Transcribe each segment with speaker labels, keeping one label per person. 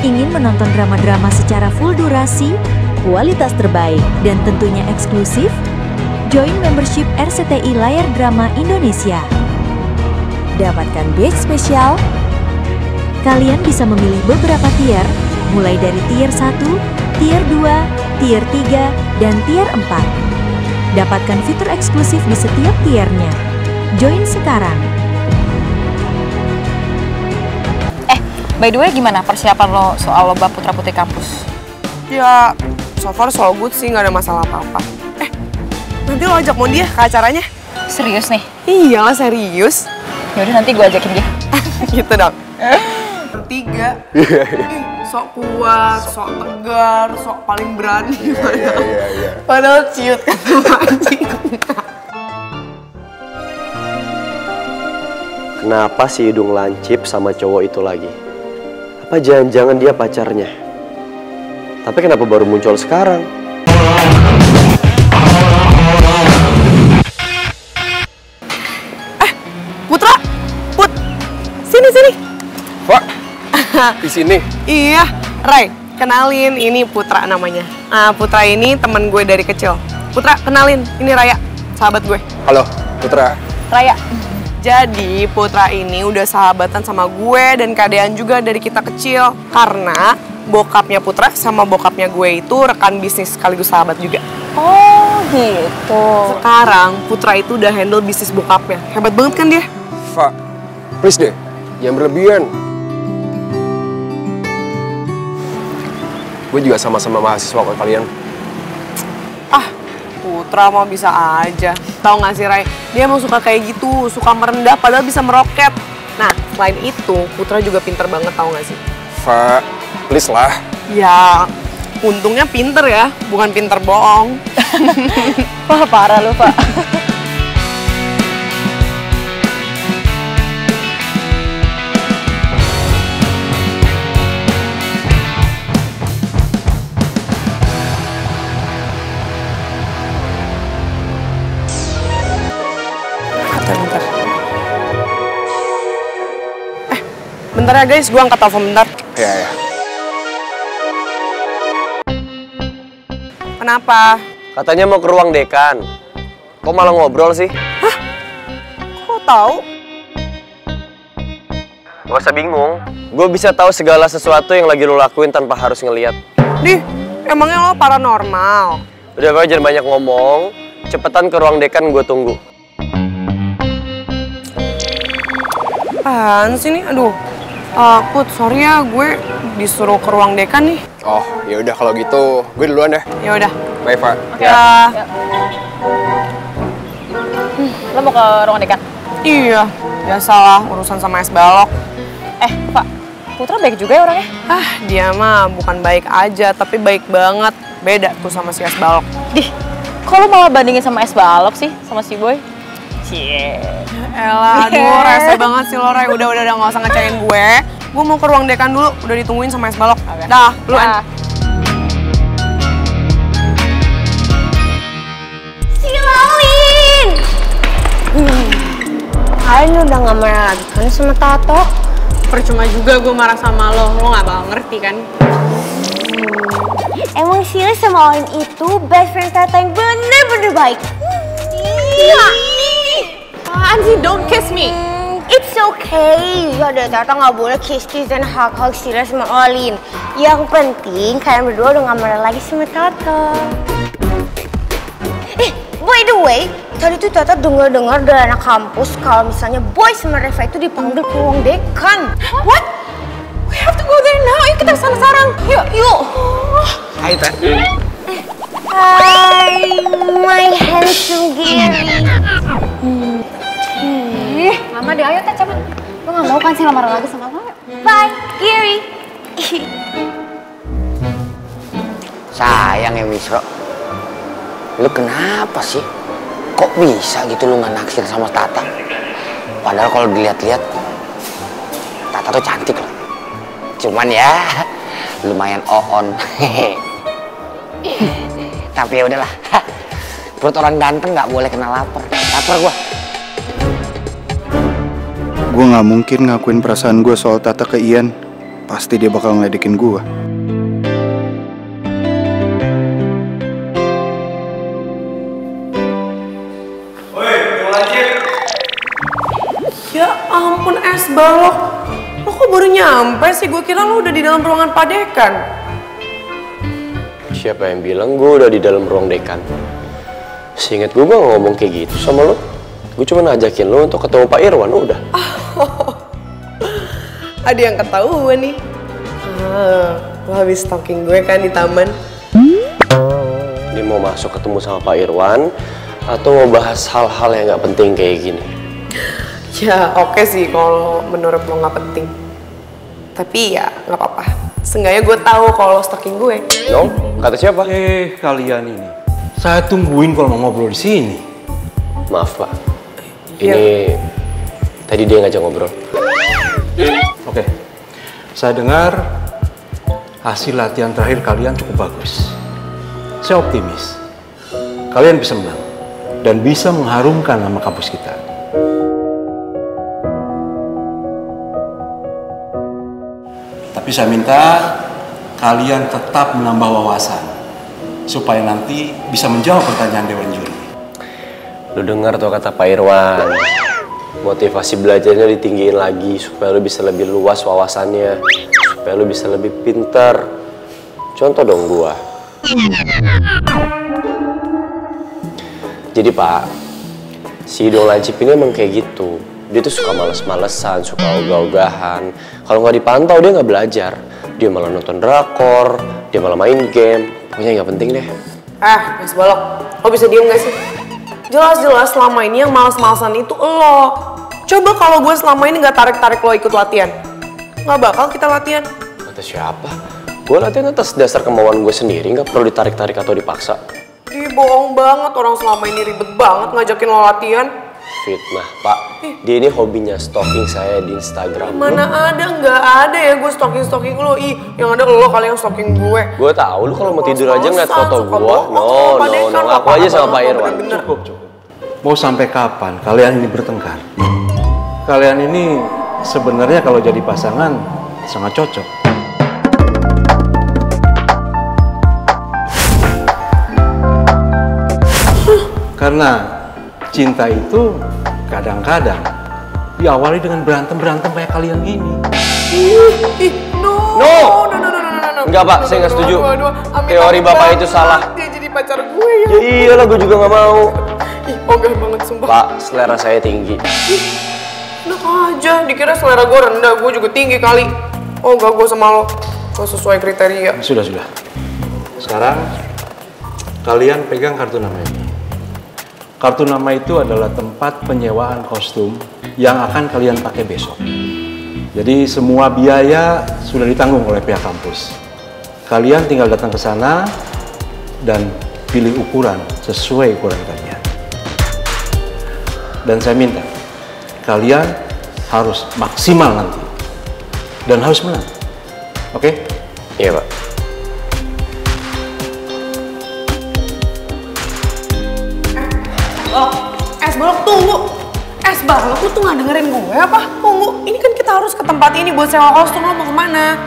Speaker 1: Ingin menonton drama-drama secara full durasi, kualitas terbaik, dan tentunya eksklusif? Join membership RCTI Layar Drama Indonesia. Dapatkan batch spesial. Kalian bisa memilih beberapa tier, mulai dari tier 1, tier 2, tier 3, dan tier 4. Dapatkan fitur eksklusif di setiap tiernya. Join sekarang.
Speaker 2: By the way, gimana persiapan lo soal lomba Putra Putri kampus?
Speaker 3: Ya, so far so good sih, nggak ada masalah apa-apa. Nanti lo ajak Mondi ya ke acaranya?
Speaker 2: Serius nih?
Speaker 3: Iyalah, serius.
Speaker 2: Yaudah, nanti gue ajakin dia.
Speaker 3: Gitu dong. Bertiga. Sok kuat, sok tegar, sok paling berani. Iya. Padahal ciut kan anjing.
Speaker 4: Kenapa si hidung lancip sama cowok itu lagi? Apa jangan-jangan dia pacarnya? Tapi kenapa baru muncul sekarang?
Speaker 3: Putra! Put! Sini!
Speaker 4: Pak! Di sini?
Speaker 3: Iya, Ray, kenalin, ini Putra namanya. Putra ini temen gue dari kecil. Putra, kenalin, ini Raya, sahabat gue.
Speaker 4: Halo, Putra.
Speaker 2: Raya.
Speaker 3: Jadi Putra ini udah sahabatan sama gue dan Kadean juga dari kita kecil. Karena bokapnya Putra sama bokapnya gue itu rekan bisnis sekaligus sahabat juga.
Speaker 2: Oh gitu.
Speaker 3: Sekarang Putra itu udah handle bisnis bokapnya. Hebat banget kan dia?
Speaker 4: Pak, please deh, jangan berlebihan. Gue juga sama-sama mahasiswa kok kalian.
Speaker 3: Putra mau bisa aja. Tahu nggak sih, Ray? Dia emang suka kayak gitu, suka merendah padahal bisa meroket. Nah, selain itu, Putra juga pinter banget, tahu nggak sih?
Speaker 4: Pak, please lah.
Speaker 3: Ya, untungnya pinter ya, bukan pinter bohong.
Speaker 2: Wah, parah lu, Pak.
Speaker 3: Bentar ya guys, gue angkat telepon bentar.
Speaker 4: Ya.
Speaker 3: Kenapa?
Speaker 4: Katanya mau ke ruang dekan. Kok malah ngobrol sih?
Speaker 3: Hah? Kok tahu?
Speaker 4: Gak usah bingung. Gue bisa tahu segala sesuatu yang lagi lo lakuin tanpa harus ngeliat.
Speaker 3: Dih, emangnya lo paranormal?
Speaker 4: Udah, gue jangan banyak ngomong. Cepetan ke ruang dekan, gue tunggu.
Speaker 3: Apaan sih nih? Aduh. Put, sorry ya, gue disuruh ke ruang dekan nih.
Speaker 4: Oh, ya udah kalau gitu, gue duluan ya.
Speaker 3: Ya udah.
Speaker 4: Bye, Pak.
Speaker 3: Ya.
Speaker 2: Lo mau ke ruang dekan?
Speaker 3: Iya, biasalah urusan sama es balok.
Speaker 2: Pak, Putra baik juga ya orangnya?
Speaker 3: Dia mah bukan baik aja, tapi baik banget. Beda tuh sama si es balok.
Speaker 2: Dih, kok lo malah bandingin sama es balok sih, sama si Boy? Cie.
Speaker 3: Elah, aduh, rese banget sih lo, Ray. Udah, gak usah ngecain gue. Gue mau ke ruang dekan dulu, udah ditungguin sama es balok.
Speaker 2: Okay.
Speaker 3: Dah, duluan.
Speaker 5: Silalin! Kalian udah gak marah lagi kan sama Tato?
Speaker 3: Percuma juga gue marah sama lo gak bakal ngerti kan?
Speaker 5: Emang Sila sama Olin itu best friend Tata yang bener-bener baik. Iya.
Speaker 3: Apaan sih? Don't kiss me.
Speaker 5: It's okay. Ya udah, Tata nggak boleh kiss-kiss dan hug-hug Sila sama Olin. Yang penting kalian berdua udah nggak marah lagi sama Tata. By the way, tadi tuh Tata dengar dari anak kampus kalau misalnya Boy sama Reva itu dipanggil ke ruang dekan.
Speaker 3: What? We have to go there now. Ayo kita kesana sekarang. Yuk.
Speaker 4: Hai, Teh.
Speaker 5: Hai, my handsome Gary.
Speaker 2: Lama deh, ayo Teh, cepet. Lo gak mau kan sih lamaran lagi sama lo?
Speaker 5: Bye, Gary.
Speaker 6: Sayang ya Wisro, lu kenapa sih? Kok bisa gitu lu gak naksir sama Tata? Padahal kalau dilihat-lihat, Tata tuh cantik loh. Cuman ya, lumayan on. Tapi ya udahlah, perut orang ganteng nggak boleh kena lapar. Lapar gua.
Speaker 7: Gue nggak mungkin ngakuin perasaan gue soal Tata ke Ian. pasti dia bakal ngeledekin gue.
Speaker 3: Ya ampun es balok, lo kok baru nyampe sih? Gue kira lo udah di dalam ruangan Pak Dekan.
Speaker 4: Siapa yang bilang gue udah di dalam ruang dekan? Seinget gue gak ngomong kayak gitu sama lo. Gue cuma ngajakin lo untuk ketemu Pak Irwan, udah.
Speaker 3: Ada yang ketahuan nih. Lo habis stalking gue kan di taman?
Speaker 4: Dia mau masuk ketemu sama Pak Irwan atau mau bahas hal-hal yang gak penting kayak gini?
Speaker 3: Ya oke sih kalau menurut lo nggak penting. Tapi ya nggak apa-apa. Seenggaknya gue tahu kalau lo stalking gue.
Speaker 4: No? Kata siapa?
Speaker 8: Kalian ini. Saya tungguin kalau mau ngobrol di sini.
Speaker 4: Maaf Pak. Ini tadi dia ngajak ngobrol.
Speaker 8: Oke. Saya dengar hasil latihan terakhir kalian cukup bagus. Saya optimis. Kalian bisa menang dan bisa mengharumkan nama kampus kita. Tapi saya minta kalian tetap menambah wawasan supaya nanti bisa menjawab pertanyaan Dewan Juri.
Speaker 4: Lu dengar tuh kata Pak Irwan, motivasi belajarnya ditinggiin lagi supaya lu bisa lebih luas wawasannya, supaya lu bisa lebih pintar. Contoh dong gua. Jadi Pak, si Dong Lancip ini emang kayak gitu. Dia tuh suka males-malesan, suka ogah-ogahan. Kalau nggak dipantau dia nggak belajar. Dia malah nonton drakor, dia malah main game. Pokoknya nggak penting deh.
Speaker 3: Mas Balok, lo bisa diem gak sih? Jelas-jelas selama ini yang males-malesan itu lo. Coba kalau gue selama ini nggak tarik-tarik lo ikut latihan, nggak bakal kita latihan.
Speaker 4: Kata siapa? Gue latihan atas dasar kemauan gue sendiri, nggak perlu ditarik-tarik atau dipaksa.
Speaker 3: Ih, bohong banget, orang selama ini ribet banget ngajakin lo latihan.
Speaker 4: Fitnah, Pak. Dia ini hobinya stalking saya di Instagram.
Speaker 3: Mana ada, nggak ada ya gue stalking lo. Ih, yang ada lo kali yang stalking gue.
Speaker 4: Gue tahu lu kalau mau tidur aja ngeliat foto gue. No, ngaku aja sama Pak Irwan.
Speaker 8: Cukup. Mau sampai kapan kalian ini bertengkar? Kalian ini sebenarnya kalau jadi pasangan sangat cocok. Karena cinta itu kadang-kadang diawali dengan berantem kayak kalian gini.
Speaker 3: No.
Speaker 4: Enggak Pak, saya nggak setuju. Teori Bapak itu salah.
Speaker 3: Dia jadi pacar gue ya.
Speaker 4: Ya iyalah, gue juga nggak mau.
Speaker 3: Ih, ogah banget sumpah.
Speaker 4: Pak, selera saya tinggi.
Speaker 3: Enak aja, dikira selera gue rendah, gue juga tinggi kali. Ogah gue sama lo, gak sesuai kriteria.
Speaker 8: Sudah. Sekarang kalian pegang kartu nama ini. Kartu nama itu adalah tempat penyewaan kostum yang akan kalian pakai besok. Jadi semua biaya sudah ditanggung oleh pihak kampus. Kalian tinggal datang ke sana dan pilih ukuran sesuai ukuran kalian. Dan saya minta kalian harus maksimal nanti dan harus menang. Oke?
Speaker 4: Iya Pak.
Speaker 3: Es Balok, tunggu. Es Balok, lu tuh gak dengerin gue apa? Tunggu, ini kan kita harus ke tempat ini buat sewa kostum, lo mau kemana?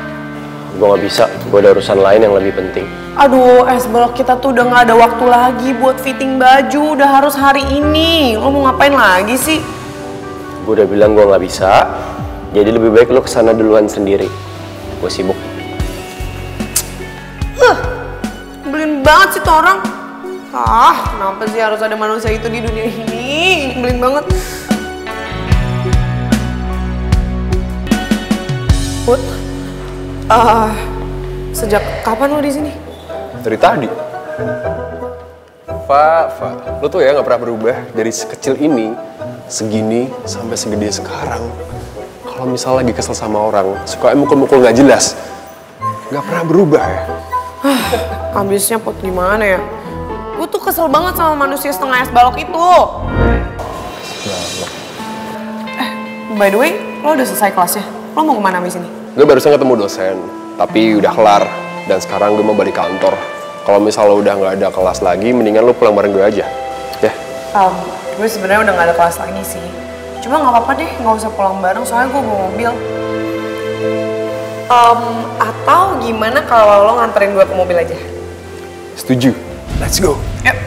Speaker 4: Gue nggak bisa, gue ada urusan lain yang lebih penting.
Speaker 3: Aduh, Es Balok, kita tuh udah gak ada waktu lagi buat fitting baju, udah harus hari ini. Lo mau ngapain lagi sih?
Speaker 4: Gue udah bilang gue nggak bisa, jadi lebih baik lo kesana duluan sendiri. Gue sibuk.
Speaker 3: Nyebelin banget sih tuh orang. Kenapa sih harus ada manusia itu di dunia ini? Nyebelin banget. Put, sejak kapan lo di sini?
Speaker 9: Dari tadi. Fa, lo tuh ya nggak pernah berubah dari sekecil ini, segini sampai segede sekarang. Kalau misalnya lagi kesel sama orang, suka mukul-mukul nggak jelas, nggak pernah berubah ya.
Speaker 3: Habisnya Put gimana ya? Gue tuh kesel banget sama manusia setengah es balok itu. By the way, lo udah selesai kelasnya? Lo mau kemana abis ini?
Speaker 9: Gue barusan ketemu dosen, tapi udah kelar. Dan sekarang gue mau balik kantor. Kalau misalnya lo udah nggak ada kelas lagi, mendingan lo pulang bareng gue aja. Ya?
Speaker 3: Gue sebenarnya udah nggak ada kelas lagi sih. Cuma nggak apa-apa deh, nggak usah pulang bareng soalnya gue bawa mobil. Atau gimana kalau lo nganterin gue ke mobil aja?
Speaker 9: Setuju. Let's go.
Speaker 3: Yuk.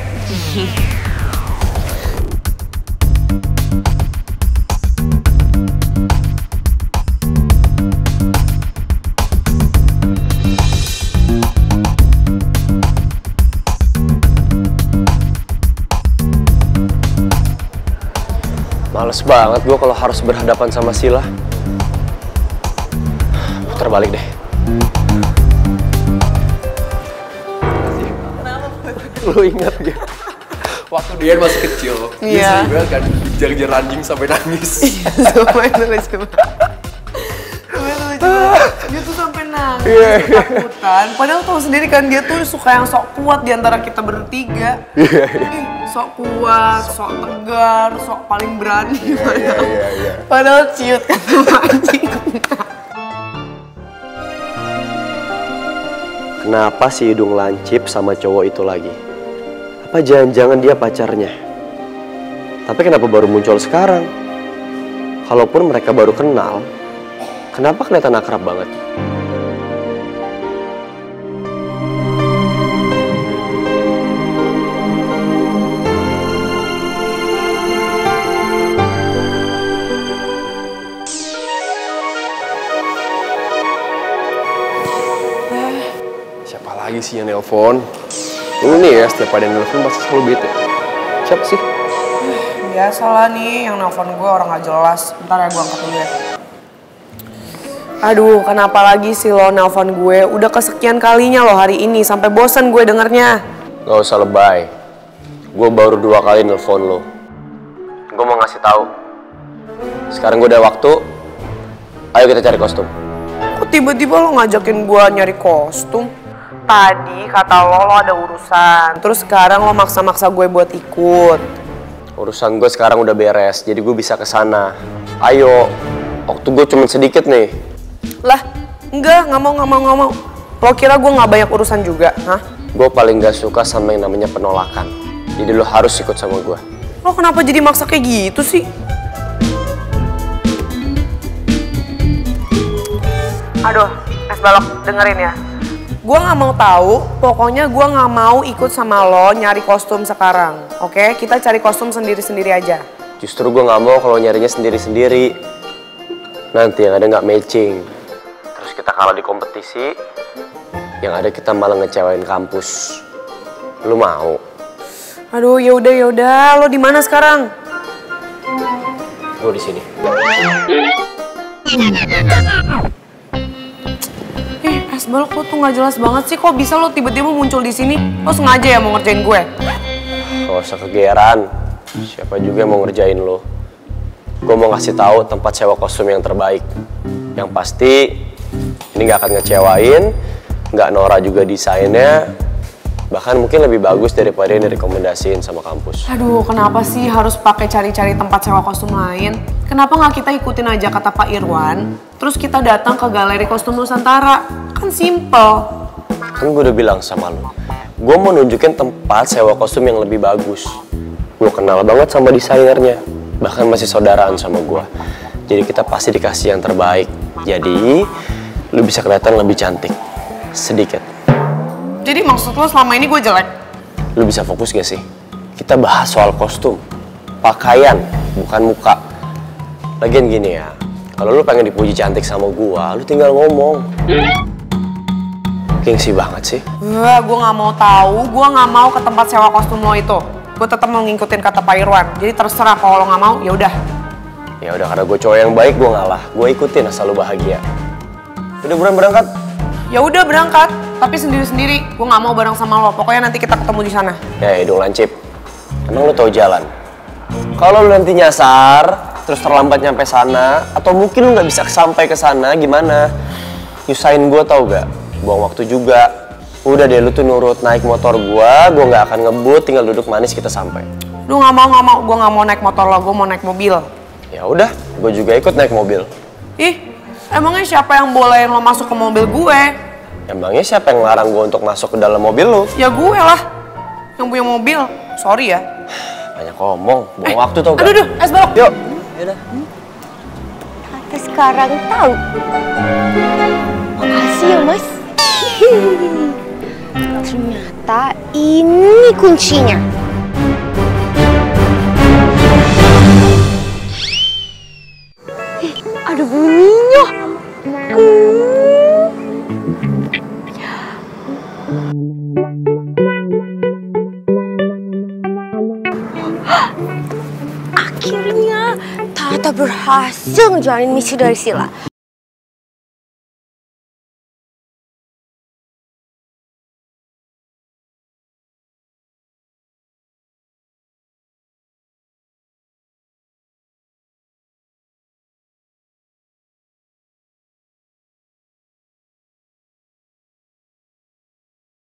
Speaker 4: Males banget gue kalau harus berhadapan sama Sila. Putar balik deh. Lo ingat gak?
Speaker 9: Waktu dia masih kecil, dia sering banget kan kejar-kejar anjing sampai nangis.
Speaker 3: Sumpah itu lucu banget. Dia tuh sampai nangis, ketakutan. Padahal tau sendiri kan dia tuh suka yang sok kuat di antara kita bertiga. Sok kuat, sok tegar, sok paling berani. Padahal ciut kan sama anjing.
Speaker 4: Kenapa si hidung lancip sama cowok itu lagi? Apa jangan-jangan dia pacarnya? Tapi kenapa baru muncul sekarang? Kalaupun mereka baru kenal, kenapa kelihatan akrab banget?
Speaker 9: Siapa lagi sih yang nelpon? Lu nih ya, setiap ada yang nelpon pasti selalu bete. Siapa sih?
Speaker 3: Biasalah nih, yang nelfon gue orang gak jelas. Bentar ya, gue angkat dulu ya. Aduh, kenapa lagi sih lo nelfon gue? Udah kesekian kalinya lo hari ini, sampai bosen gue dengernya.
Speaker 4: Gak usah lebay. Gue baru 2 kali nelpon lo. Gue mau ngasih tahu. Sekarang gue udah waktu. Ayo kita cari kostum.
Speaker 3: Kok tiba-tiba lo ngajakin gue nyari kostum? Tadi kata lo ada urusan, terus sekarang lo maksa-maksa gue buat ikut.
Speaker 4: Urusan gue sekarang udah beres, jadi gue bisa kesana. Ayo, waktu gue cuma sedikit nih.
Speaker 3: Lah, enggak mau. Lo kira gue gak banyak urusan juga, hah?
Speaker 4: Gue paling gak suka sama yang namanya penolakan. Jadi lo harus ikut sama gue.
Speaker 3: Lo kenapa jadi maksa kayak gitu sih? Aduh, es balok, dengerin ya. Gue gak mau tahu, pokoknya gue gak mau ikut sama lo nyari kostum sekarang, oke? Kita cari kostum sendiri-sendiri aja.
Speaker 4: Justru gue gak mau kalau nyarinya sendiri-sendiri. Nanti yang ada gak matching. Terus kita kalah di kompetisi, yang ada kita malah ngecewain kampus. Lu mau?
Speaker 3: Aduh, yaudah. Lo di mana sekarang?
Speaker 4: Gue di sini.
Speaker 3: Es balok, lo tuh gak jelas banget sih. Kok bisa lo tiba-tiba muncul di sini? Lo sengaja ya mau ngerjain gue?
Speaker 4: Gak usah kegeeran. Siapa juga yang mau ngerjain lo. Gue mau ngasih tahu tempat sewa kostum yang terbaik. Yang pasti ini gak akan ngecewain, gak norak juga desainnya. Bahkan mungkin lebih bagus daripada yang direkomendasiin sama kampus.
Speaker 3: Aduh, kenapa sih harus pakai cari-cari tempat sewa kostum lain? Kenapa nggak kita ikutin aja kata Pak Irwan, terus kita datang ke galeri kostum Nusantara? Kan simple.
Speaker 4: Kan gue udah bilang sama lo, gue mau nunjukin tempat sewa kostum yang lebih bagus. Gue kenal banget sama desainernya, bahkan masih saudaraan sama gue. Jadi kita pasti dikasih yang terbaik. Jadi, lo bisa kelihatan lebih cantik. Sedikit.
Speaker 3: Jadi maksud lo selama ini gue jelek?
Speaker 4: Lo bisa fokus gak sih? Kita bahas soal kostum, pakaian, bukan muka. Lagian gini ya, kalau lo pengen dipuji cantik sama gue, lo tinggal ngomong. Gengsi banget sih.
Speaker 3: Gue gak mau tahu, gue gak mau ke tempat sewa kostum lo itu. Gue tetap mau ngikutin kata Pak Irwan. Jadi terserah, kalau lo gak mau, ya udah.
Speaker 4: Ya udah, karena gue cowok yang baik, gue ngalah. Gue ikutin asal lo bahagia. Udah buruan berangkat?
Speaker 3: Ya udah berangkat, tapi sendiri-sendiri. Gue nggak mau bareng sama lo. Pokoknya nanti kita ketemu di sana.
Speaker 4: Ya, hidung lancip. Emang lo tahu jalan? Kalau lo nanti nyasar, terus terlambat nyampe sana, atau mungkin lo nggak bisa sampai ke sana, gimana? Nyusahin gue tau gak? Buang waktu juga. Udah deh, lo tuh nurut naik motor gue nggak akan ngebut, tinggal duduk manis kita sampai.
Speaker 3: Lo nggak mau. Gue nggak mau naik motor lo, gue mau naik mobil.
Speaker 4: Ya udah, gue juga ikut naik mobil.
Speaker 3: Ih. Emangnya siapa yang bolehin lo masuk ke mobil gue?
Speaker 4: Emangnya siapa yang ngelarang gue untuk masuk ke dalam mobil lo?
Speaker 3: Ya gue lah, yang punya mobil. Sorry ya.
Speaker 4: Banyak ngomong, buang waktu tau gak?
Speaker 3: Aduh, es balok.
Speaker 4: Yuk. Yaudah.
Speaker 5: Tata sekarang tahu. Makasih ya, Mas. Ternyata ini kuncinya. Ada bunyinya. Akhirnya Tata berhasil ngejalanin misi dari Sila.